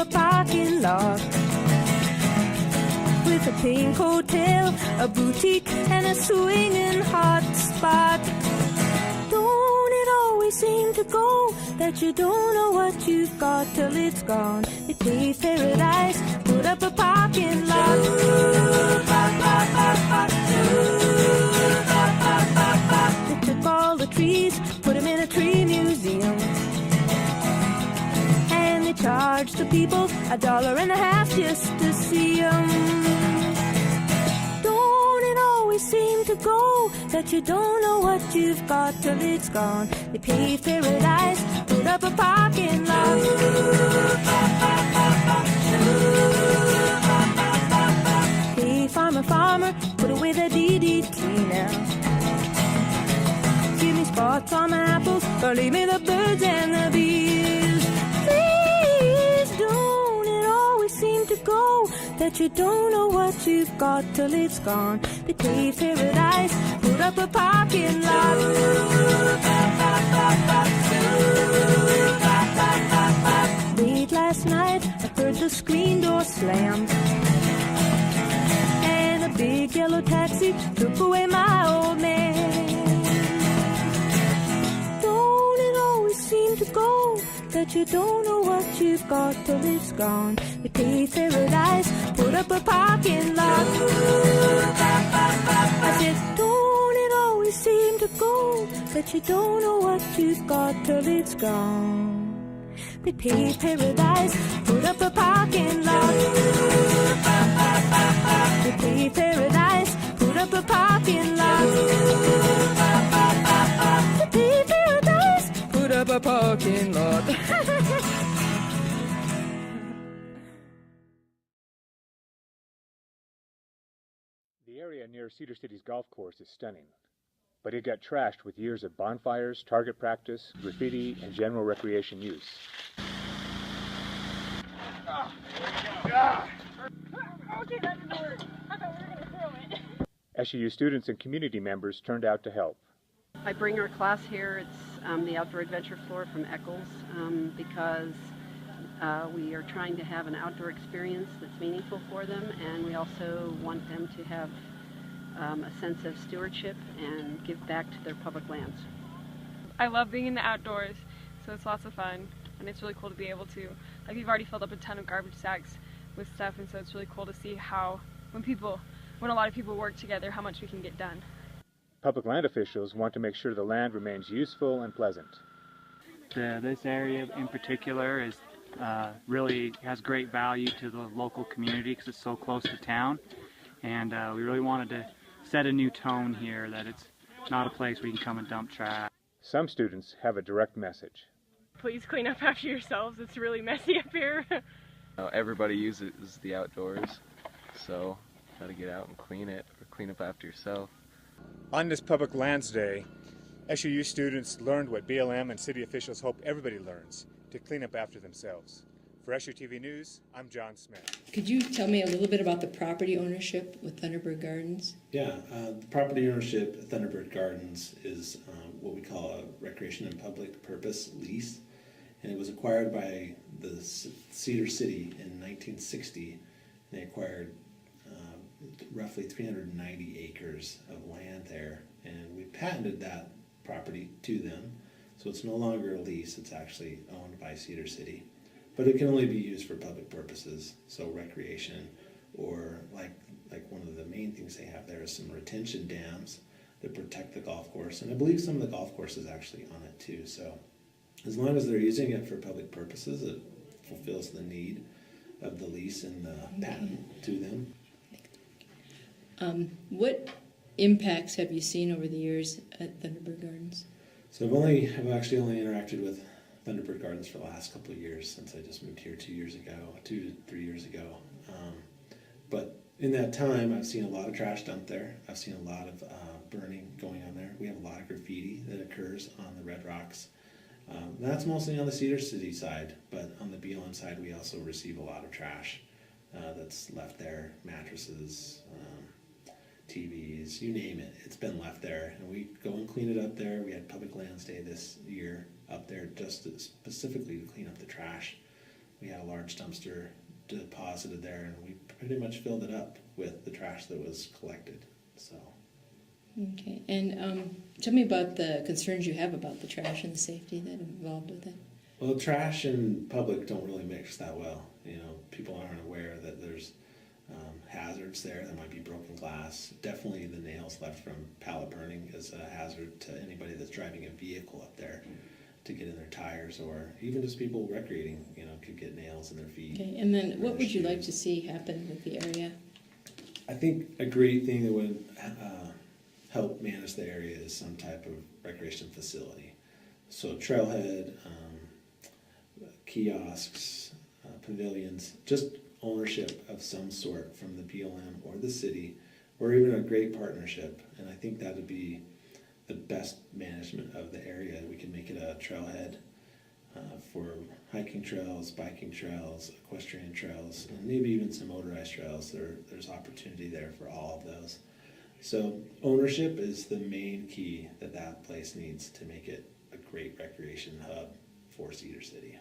a parking lot with a pink hotel, a boutique, and a swinging hot spot. Don't it always seem to go that you don't know what you've got till it's gone? They paved paradise, put up a parking lot. They took all the trees, put them in a tree museum, and they charged the people $1.50 just to see them. Don't it always seem to go that you don't know what you've got till it's gone? They paved paradise, put up a parking lot. Hey, farmer, farmer, put away the DDT now. Give me spots on my apples, or leave me the birds and the bees. Please, don't it always seem to go that you don't know what you've got till it's gone? They paved paradise, put up a parking lot. Late last night, I heard the screen door slam, and a big yellow taxi took away my old man. Don't it always seem to go that you don't know what you've got till it's gone? They paved paradise, put up a parking lot. I said, don't it always seem to go that you don't know what you've got till it's gone? They paved paradise, put up a parking lot. They paved paradise, put up a parking lot. They paved paradise, put up a parking lot. The area near Cedar City's golf course is stunning, but it got trashed with years of bonfires, target practice, graffiti, and general recreation use. Okay, that didn't work. I thought we were going to throw it. SUU students and community members turned out to help. I bring our class here. It's the outdoor adventure floor from Eccles because we are trying to have an outdoor experience that's meaningful for them, and we also want them to have a sense of stewardship and give back to their public lands. I love being in the outdoors, so it's lots of fun, and it's really cool to be able to, like, we've already filled up a ton of garbage sacks with stuff, and so it's really cool to see how, when a lot of people work together, how much we can get done. Public land officials want to make sure the land remains useful and pleasant. This area in particular is really has great value to the local community because it's so close to town, and we really wanted to set a new tone here that it's not a place where you can come and dump trash. Some students have a direct message. Please clean up after yourselves. It's really messy up here. Everybody uses the outdoors, so gotta get out and clean it, or clean up after yourself. On this Public Lands Day, SUU students learned what BLM and city officials hope everybody learns: to clean up after themselves. For SUU TV News, I'm John Smith. Could you tell me a little bit about the property ownership with Thunderbird Gardens? Yeah, the property ownership at Thunderbird Gardens is what we call a recreation and public purpose lease, and it was acquired by the Cedar City in 1960. And they acquired roughly 390 acres of land there, and we patented that property to them, so it's no longer a lease, it's actually owned by Cedar City. But it can only be used for public purposes, so recreation, or like one of the main things they have there is some retention dams that protect the golf course, and I believe some of the golf course is actually on it too. So as long as they're using it for public purposes, it fulfills the need of the lease and the patent to them. What impacts have you seen over the years at Thunderbird Gardens? So I've actually only interacted with Thunderbird Gardens for the last couple of years since I just moved here 2 to 3 years ago. But in that time, I've seen a lot of trash dumped there. I've seen a lot of burning going on there. We have a lot of graffiti that occurs on the Red Rocks. That's mostly on the Cedar City side, but on the BLM side, we also receive a lot of trash that's left there, mattresses, TVs, you name it, it's been left there, and we go and clean it up there. We had Public Lands Day this year up there just specifically to clean up the trash we had a large dumpster deposited there, and we pretty much filled it up with the trash that was collected. So. Okay, and tell me about the concerns you have about the trash and the safety that involved with it. Well, trash and public don't really mix that well. You know, people aren't aware that there's hazards there. There might be broken glass. Definitely the nails left from pallet burning is a hazard to anybody that's driving a vehicle up there to get in their tires, or even just people recreating, you know, could get nails in their feet. Okay, and then what would you like to see happen with the area? I think a great thing that would help manage the area is some type of recreation facility. So trailhead, kiosks, pavilions, just ownership of some sort from the BLM or the city, or even a great partnership. And I think that would be the best management of the area. We can make it a trailhead for hiking trails, biking trails, equestrian trails, and maybe even some motorized trails. There's opportunity there for all of those. So ownership is the main key that place needs to make it a great recreation hub for Cedar City.